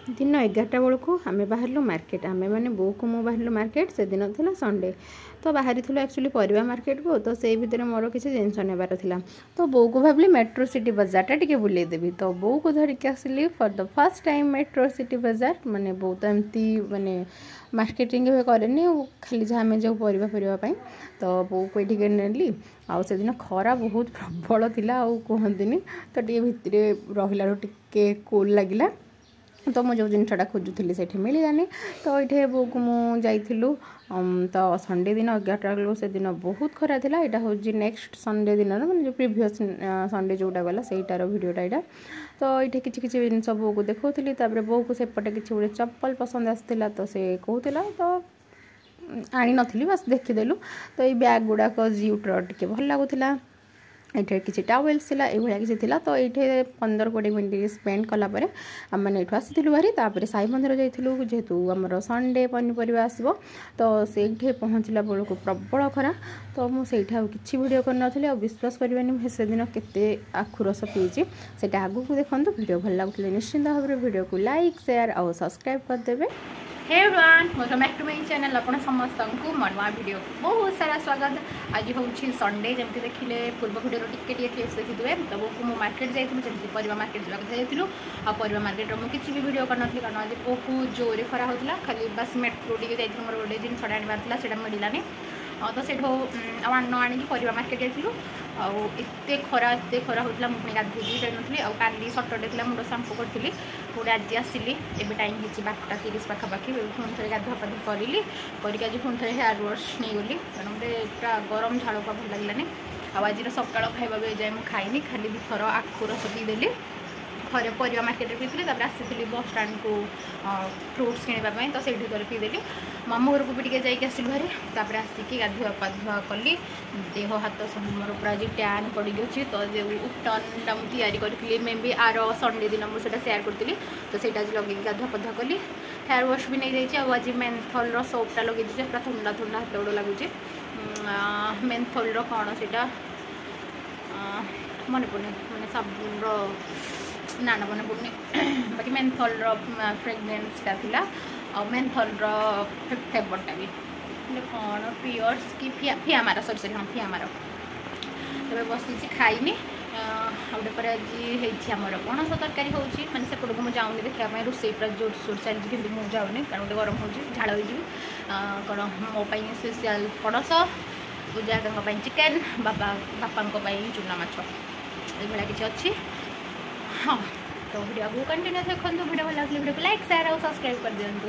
दिन 11टा बेलू आम बाहर मार्केट आम मैंने बो को मु बाहर मार्केट से दिन था संडे तो बाहरी एक्चुअली परिवा मार्केट को तो से भितर मोर किसी जिनस नेबार था तो बो को भाविली मेट्रो सिटी बाजार टे बुलेदेवी तो बो को धरिकी आसली for the first time metro city बाजार माने बो तो एमती माने मार्केटिंग कैनि खाली जहाँ आम जाऊ परिवापाई तो बो को ये नेली आउ से दिन खरा बहुत प्रबल थिला आउ कहतनी तो टे भितर रहा टे कूल लगिला तो मुझे जो जिनटा खोजुली से मिलानी तो ये बो को मुझे तो संडे दिन 11टा बेलू से दिन बहुत खरा था यहाँ हूँ नेक्स्ट संडे दिन मैंने जो प्रीवियस संडे जोटा गला सहीटार भिडटा यहाँ तो ये किसी जिन बो को देखी बो को सेपटे किसी गोटे चप्पल पसंद आसाला तो से कहला तो आनी नी बस देखीदेलु तो ये बैग गुड़ाक जिउटर टे भल लगुला ये किसी टावेल्स था ये किसी था तो ये 15-20 मिनट स्पेंड कलापर आम मैंने ये आसीलु भारी तापर साई मंदिर जाइलु जेहेतु आमर संडे पनीपरिया आसो तो से पहुँचला बेलू प्रबल खरा तो मुझे किसी वीडियो करनी विश्वास करें से दिन केते आखु रस पीची से आगू को देखो वीडियो भल लगुले निश्चिंत भाव में वीडियो को लाइक शेयर और सब्सक्राइब करदे। Hey everyone welcome back to my channel आपण समस्त को मनवा वीडियो बहुत सारा स्वागत। आज हूँ संडे जमी देखिले पूर्व वीडियो टिके क्लिप्स देखिए तो वो मु मार्केट जाइए परिवा मार्केट जाइलु परिवा मार्केट में किसी भी वीडियो करनी कारण आज बहुत जोरे खरा होता खाली बस मेट्रो टी जाइए मोर गोटे जिन आनबार से मिलानी तो से न आनी परिवा मार्केट जाइलु आते खरा होता मुझे गाधोई जाइनी आली सटरडे थी मुझे सांपू करी पूरे आज आसली एवं टाइम हो 12:30 पाखापाखि पुणी थे गाधुआ पाधुआ करी करके पुणी थे हेयर वाश नहीं गली कारण मत पूरा गरम झाड़ का भल लगे आज सकाल खाଇବା भी जाए मुझे खाइनी खाली 2 थर आखु रस पीदेली थे परिवा मार्केट पीती आसी बस स्टाण को फ्रुट्स किणापी तो से पीदेली मामू घर को भी टे जाइए आसलु भारी तापर आसिकी गाधुआ पाधुआ कली देह हाथ सब मोर पूरा आज टैन पड़ गई तो जो उपटनटा मुझे करी मे भी आर संडे दिन मुझे सेयार करी तो से लगे गाधुआ पाधुआ कली हेयर वाश भी नहीं जाइए आज मेन्थल सोपटा लगे पूरा थंडा थंडा हाथ गोड़ लगुच मेन्थल कौन से मन पड़े मैंने साबुन ना मन पड़नी बाकी मेन्थल फ्रेगनेंसटा था और मेन्थल फ्लेवरटा भी कौन पियर्स कि फियामार सरी हाँ फियामार तब बस खाइनी आउटे पर आज आमर पणस तरकारी हो मैंने सेपट को मुझे जाऊनी देखा रोसे पूरा जोरसोर चलती कि मुझे जाऊनी कारण गोटे गरम हो झाड़ हो कौन मोपाई स्पेशल पणस पूजा चिकेन बापा चूना माछ ये किसी अच्छी हाँ तो वीडियो को कंटिन्यू देखो वीडियो भल लगे वीडियो को लाइक शेयर और सब्सक्राइब कर दिंतु।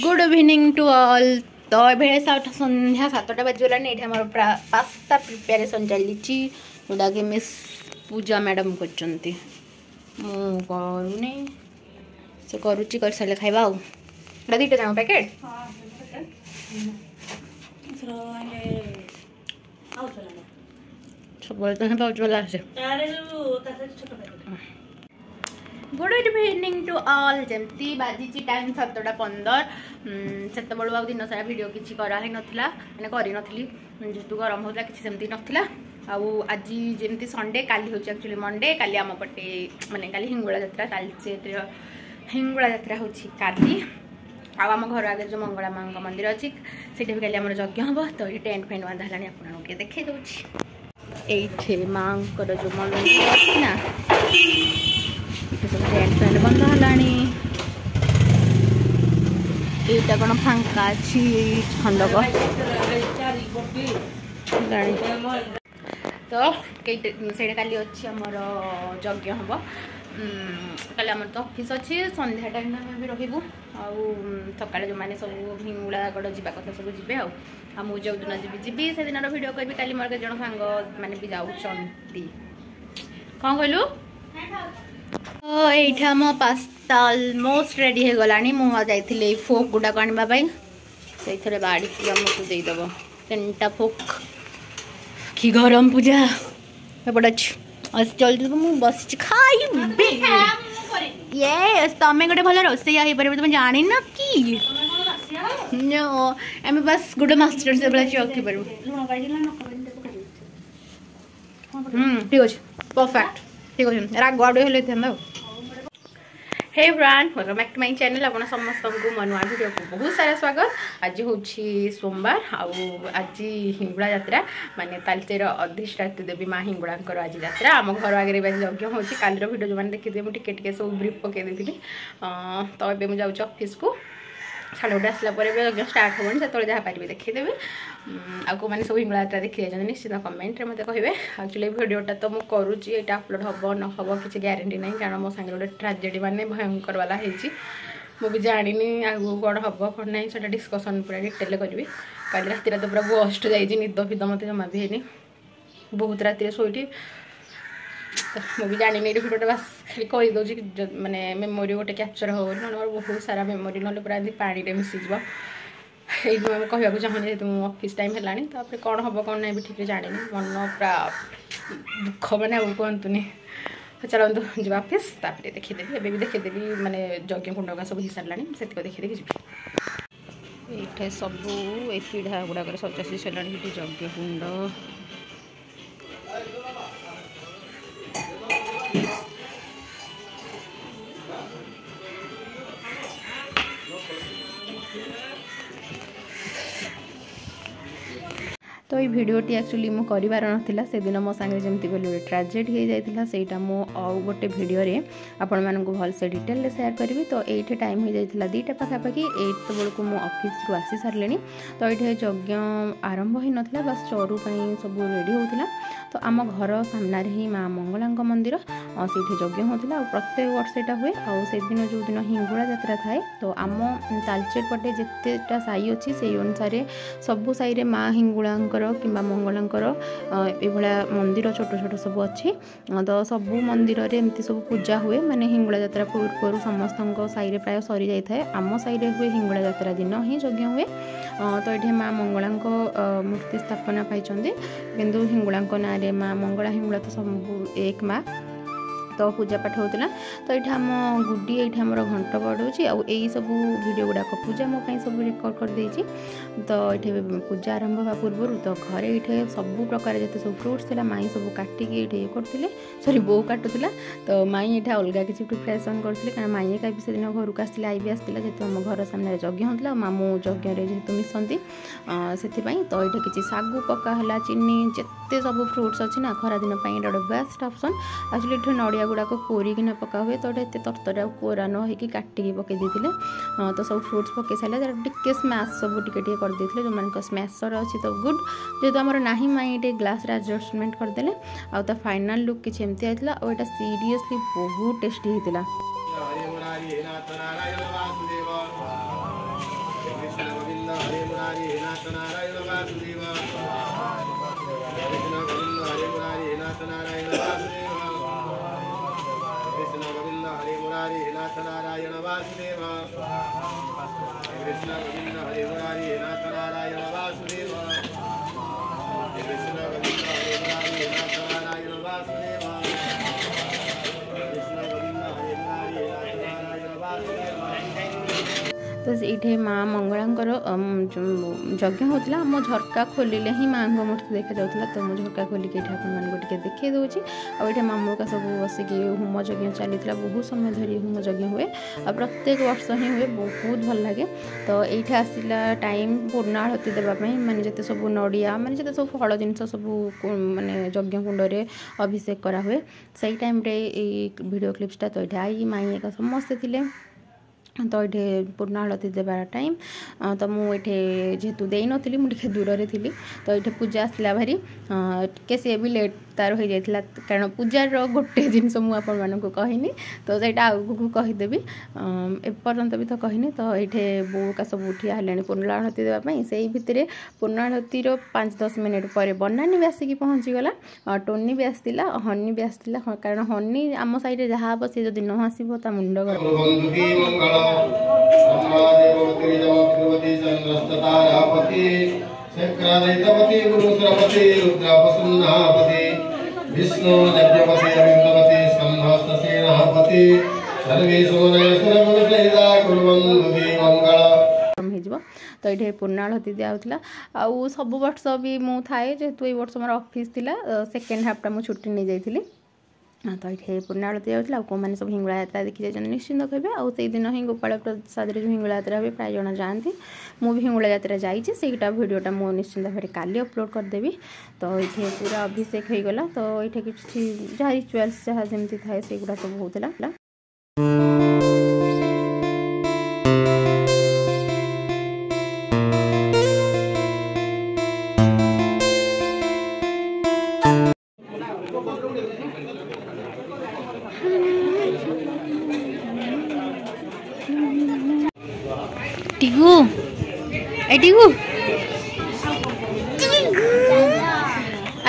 गुड इवनिंग टू ऑल तो ये संध्या 7टा बाजगला ये आम पास्ता प्रिपेरेसन चली जोटा कि मिस पूजा मैडम कर से करुच्ची कर सारे खाइबा आ 2टा जाम पैकेट सब पाउच वाला गुड इवनिंग टू ऑल जमती बाजी टाइम 7:15 से दिन सारा भिड किसी कराही नाला मैंने करी जेहतु गरम होता किसी सेमती नाला आज जमी संडे काली हूँ एक्चुअली मंडे काली आम पटे माने काली हिंगुला यात्रा काली से हिंगुला यात्रा हूँ काली आम घर आगे जो मंगला माँ मंदिर अच्छी से भी काली आम यज्ञ हम तो ये टेंट फेंट बांधा है आपको देखे दूसरी ये माँ जो मंदिर अच्छी ना सब टेंट फेंट बंधा है कौन फांका अच्छी खंडक तो से काली अच्छी आमर यज्ञ हम काली आम तो ऑफिस अच्छी संध्या टाइम में भी रही सका जो मैंने सब हिंगुला गड़ जा कथा सब जी मुझे जो दिन जी से दिन भिड करी काली मोर जन सांग मैंने भी जाऊँगी कौन कहलु तो ये आम पास्ता अलमोस्ट रेडी हो गला मुझे जाइए फोक गुड़ाक आने से बाड़ी आमको देदेव 3टा फोक कि गरम पूजा एपट अच्छी चलती तो मुझे बस खाइबे ये तमें गोटे भल रोसैया हो पारे तुम जान न कि आम बस गोटे मास्टर से रखिपर ठीक अच्छे परफेक्ट ठीक अच्छे राग आड़े हेल्ला हे ब्रांड welcome back to my channel आपण समस्त को मनुआ वीडियो को बहुत सारा स्वागत। आज हूँ सोमवार आज हिंगुड़ा यात्रा माने तालचेर अधिष्ठात्री देवी माँ हिंगुड़ा आज यात्रा आम घर आगे यज्ञ हो कालीर वीडियो जो मैंने देखिए मुझे टिके सब ब्रीफ पकई दी तो ये मुझे जाऊँ ऑफिस को 8:30 आसला यज्ञ स्टार्ट होनी से जहाँ पारि देखीदेवी आपको मैंने सब हिंगुड़ा यात्रा देखी जाए निश्चित कमेंट रे मत कहे। एक्चुअली वीडियोटा तो मुझे करुच्ची यहाँ अपलोड हम न हम किसी ग्यारंटी ना कारण मो सांगे गोटे ट्राजेडी माने भयंकर वाला मुझे जानी आगू कौन हम कौन ना से डिस्कसन पूरा डिटेल करी। काली राति तो पूरा बस्ट जाइए निद फिद मत जमा भी है बहुत राति शोटी मुझे जानी भिडियोटा बास खाली कहीदे माने मेमोरी गोटे कैप्चर हो मोर बहुत सारा मेमोरी ना पूरा पानी मिसीज ये कहूँ चाहूँ जेहतु ऑफिस टाइम है कौन हम कौन ना भी ठीक जानी मन पूरा दुख मैंने आगे कहतुनि चलते जी ऑफिस देखीदेवी एवं भी देखीदेवी माने यज्ञ कुंड का सब हो सारा से देखीदे जी ये सब ये पीढ़ा गुड़ाक सजासी सारा यज्ञ कुंड तो ये भिडियोटी एक्चुअली मु करिवार नथिला से दिन मो संगे जेमती गली गोटे ट्राजेडी हो जाइतिला सेटा मो गोटे भिडियो रे आपण मानन को भल से डिटेल रे शेयर करबी। तो एठी टाइम हो जाइतिला 2टा पाखापाखि 8 बेलू मो ऑफिस रु आसी सारलेनी तो ये यज्ञ आरंभ ही नथिला बस चोरू पई सब रेडी होतिला। तो आम घर सामने ही माँ मंगला मंदिर से यज्ञ होता प्रत्येक वर्ष यहाँ हुए से दिन जो दिन हिंगुड़ा यात्रा थाए तो आम तालचेर पटे जितेटा साई अच्छी से अनुसार सबू साई रे माँ हिंगुड़ांकर कि मंगलांकर ये मंदिर छोट छोट सब अच्छी तो सबू मंदिर रे एमती सब पूजा हुए माने हिंगुड़ा यात्रा पूर्व समस्त साई प्राय सरी जाए था आम साई रे हुए हिंगुड़ा यात्रा दिन ही यज्ञ हुए। तो ये माँ मंगला मूर्ति स्थापना पाई किंतु हिंगुड़ा ना माँ मंगला हिंगुड़ा तो सब एक माँ तो पूजा पाठ होता। तो ये आम गुडी ये आम घंट बढ़ाऊँगी आई सब वीडियो गुड़ाक पूजा मो सब रेकर्ड कर देछि। तो ये पूजा आरंभ होगा पूर्व तो घरे ये सब प्रकार जिते सब फ्रुट्स थी माई सब काटिक ये करते सॉरी बो काटुला तो माई ये अलग किसी प्रिपरेसन करते कारण माई का भी से दिन घर को आसते आई भी आसला जेहतु आम घर सामने यज्ञ होता मामू यज्ञ जेहतु मिसती से तो ये किसी सागु पकाला चीनी जिते सब फ्रुट्स अच्छी ना खरा दिन गोटे बेस्ट ऑप्शन। एक्चुअली ये नड़िया गुड़ाक कोरिकिना पका हुए तो ये तरतरा कोरा न होगी काटिक पकई देते तो सब फ्रुट्स पकई सारे टिके स्मैश सब टिके करदे जो मान स्मैशर अच्छी तो गुड जेहतु आमर ना माई ये ग्लास एडजस्टमेंट करदे आ फाइनाल लुक किसी एमती आइला और यहाँ सीरियसली बहुत टेस्टी होता। नारायण वासुदेव कृष्ण गोविंद हरे मुरारी नाथ नारायण वासुदेव कृष्ण गोविंद हरे मुरारी नाथ नारायण वासुदेव कृष्ण गोविंद हरे मुरारी नाथ नारायण वासुदेव। तो ये माँ मंगलांकर यज्ञ होता आम झरका खोलिले ही माँ मूर्ति देखा जाता तो मुझे झरका खोलिक आपको देखी दूसरी आठ मामू का सब बसिक होम यज्ञ चली बहुत समय धरी होम यज्ञ हुए प्रत्येक वर्ष ही हुए बहुत भल लगे। तो ये आसला टाइम पूर्णाहुति देवाई माने जिते सब नड़िया माने जिते सब फल जिन सब माने यज्ञ कुंड में अभिषेक करा हुए से टाइम वीडियो क्लिप्सटा तो ये आई माई का समस्ते थे तो ये पूर्णाहुति देवार टाइम तो मुझे जेहेतु दे नी मुझे दूर थी तो ये पूजा आसला भारी टे सी भी लेट तार हो जाता कारण पूजार गोटे जिनस मुझे कहनी तो सहीटा आगे कहीदेवी एपर्यंत भी तो कहनी। तो ये बो का सब उठिया है पूर्णाहुति देवाई से भितर पूर्णाहुतिर 5-10 मिनट पर बनानी भी आसिक पहुँचीगला टोनी भी आसला हनी भी आसला कारण हनी आम साइड जहाँ हम सी जब न आसो ता मुंड विष्णु यज्ञपति अविंदपति स्कंधस्तसेनापति सर्वे सुमनय सुरगुणसहिता कुर्वन्तु मंगल। तो ये पूर्णाहुति दिया आउ सब वर्ष भी मुझे थाए जेहेतु ये वर्ष मोर ऑफिस थिला सेकेंड हाफ टा मु छुट्टी नहीं जाइथिली तो ये पूर्ण आरती जाऊला कौन सब हिंगुला यात्रा देखी जाए निश्चिंत कहे आउ से दिन ही गोपाल प्रसाद जो हिंगुला यात्रा हुए प्राय जन जाती मुझे हिंगुला यात्रा जाइए ସେଇଟା भिडटा मु निश्चिंत भाव काली अपलोड करदेवी तो ये पूरा अभिषेक हो गला तो ये किसी जहाँ रिचुअल्स जहाँ जमी थाए से गुड़ा सब होता टिकू ए टिकू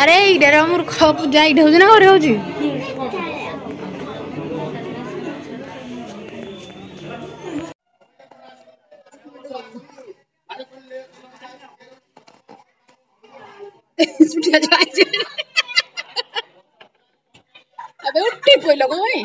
अरे इधर मोर पूजा इधर हो ना घरे होजी अबे उठी पइलो कोई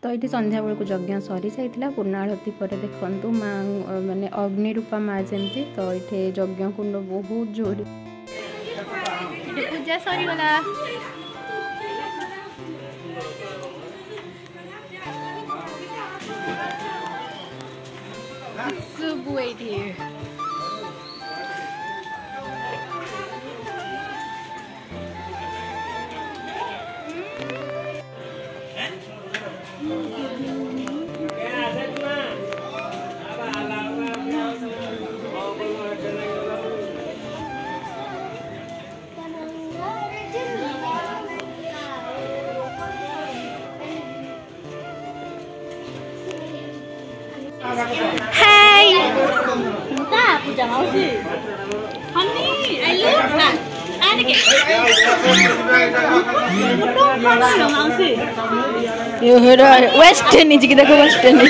तो ये संध्या बेलू यज्ञ सरी जाता पूर्ण आरती पर देखु माँ माने अग्नि रूपा माँ जमी तो ये यज्ञ कुंड बहुत जोर पूजा सरीगला सब ये Hai. Entah puja mau sih. Honey, ayo nak. Ada ke? Mau sih. Yo hera western ni kita ke western ni.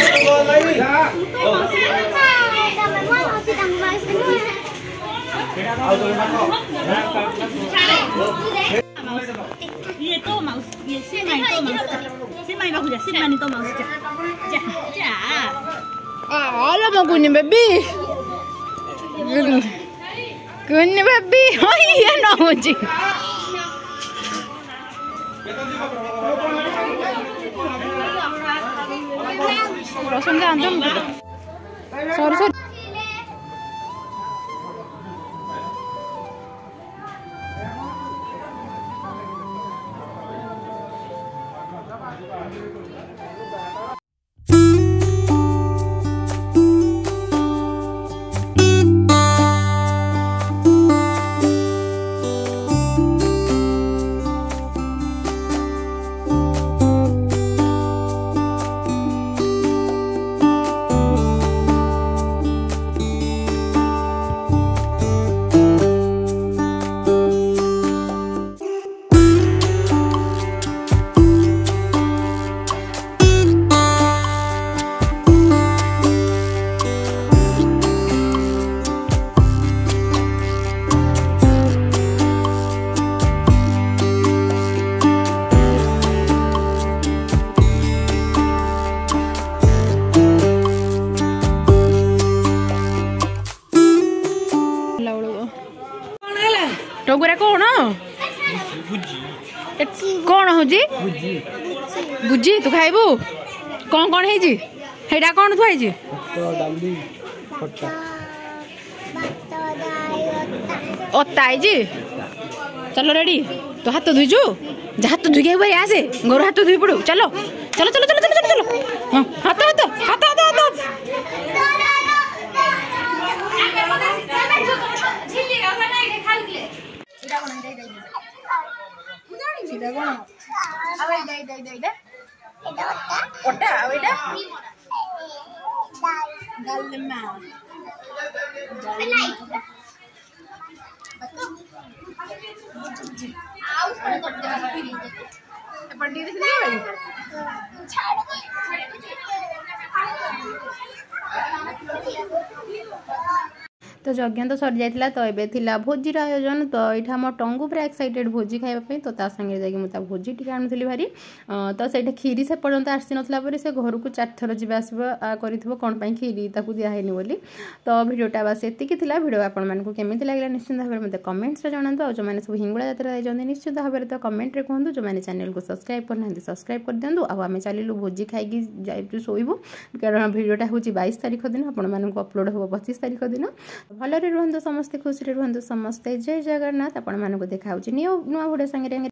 Ye to mau, ye si mai to mau. Si mai ba puja, si mai ni to mau sih. Ja, ja. Ala mau kunyah baby. Kunyah baby. Oh iya no muji. Rosong gantung. Sorry sorry. टोगुरा कौन कौन हूँ बुझी तू खाइबू कौन कौन है कौन थुआई अता आई चलो रेडी तो हाथ धुईचु हाथ धुई भाई आसे गोर हाथ धुई पड़ू चलो चलो चलो चलो चलो चलो हाँ हाथ हाथ हाथ हाथ हाथ ଡାଲମା तो यज्ञ तो सरी जाइला तो एबे थिला भोजीर आयोजन तो ये आम टंगू पूरा एक्साइटेड भोजी खाइबा तो ता संगे जाकि मुझे भोजी टी आनुली भारी तो से खीरी से पर्यंत आसी नाला से घर को 4 थर जा कर कौन पर खीरी ताकू दिहनी बोली तो भिडटा बस एतिकी भिडियो आपण मानक केमी लगे निश्चित भाव में मत कमेंट्स जनातु और जो मैंने सब हिंगुला यात्रा जाते निश्चित भाव में तो कमेंट कहूँ जो मैंने चैनल को सब्सक्राइब करना सब्सक्राइब कर दिंतु आम चलू भोजी खाई जाइए शोबू कारण भिडियोटा हूँ 22 तारीख दिन आपण अपलोड हम 25 तारीख दिन भलरे रुहतु समस्ते खुशी रुहतु समस्ते जय जगन्नाथ आपण मानक देखा नुआ भिडियो संगे